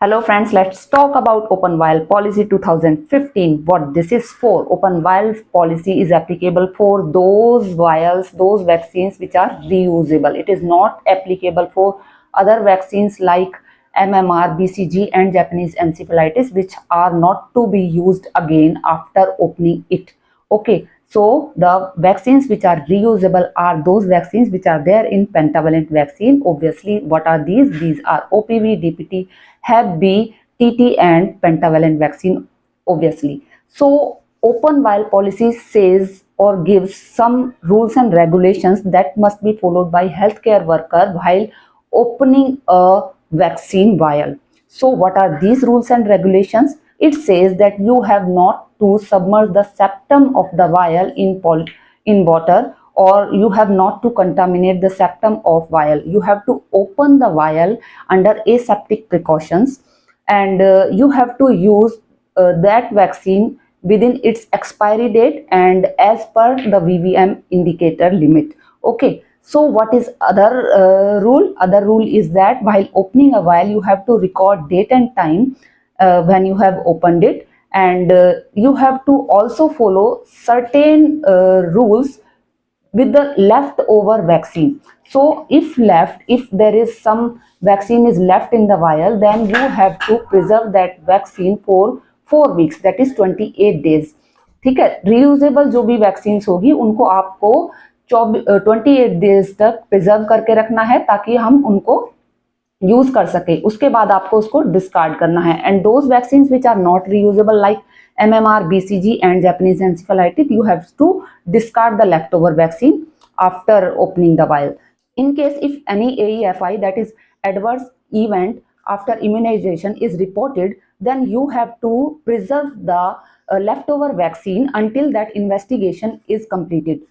Hello friends, let's talk about Open Vial Policy 2015. What this is for. Open Vial Policy is applicable for those vials, those vaccines which are reusable. It is not applicable for other vaccines like MMR, BCG and Japanese encephalitis, which are not to be used again after opening it. Okay, so the vaccines which are reusable are those vaccines which are there in pentavalent vaccine. Obviously, what are these? These are OPV, DPT, Hep B, TT and pentavalent vaccine, obviously. So open vial policy says or gives some rules and regulations that must be followed by healthcare worker while opening a vaccine vial. So what are these rules and regulations? It says that you have not to submerge the septum of the vial in water, or you have not to contaminate the septum of vial. You have to open the vial under aseptic precautions, and you have to use that vaccine within its expiry date and as per the VVM indicator limit. Okay, so what is other rule? Other rule is that while opening a vial, you have to record date and time when you have opened it, and you have to also follow certain rules with the leftover vaccine. So if there is some vaccine is left in the vial, then you have to preserve that vaccine for 4 weeks, that is 28 days. ठीक है, reusable जो भी vaccine होगी उनको आपको 28 days तक preserve करके रखना है ताकि हम उनको यूज कर सके. उसके बाद आपको उसको डिस्कार्ड करना है. And those vaccine which are not reusable like MMR, BCG and Japanese encephalitis, you have to discard the leftover vaccine after opening the vial. In case if any AEFI, that is adverse event after immunization, is reported, then you have to preserve the leftover vaccine until that investigation is completed.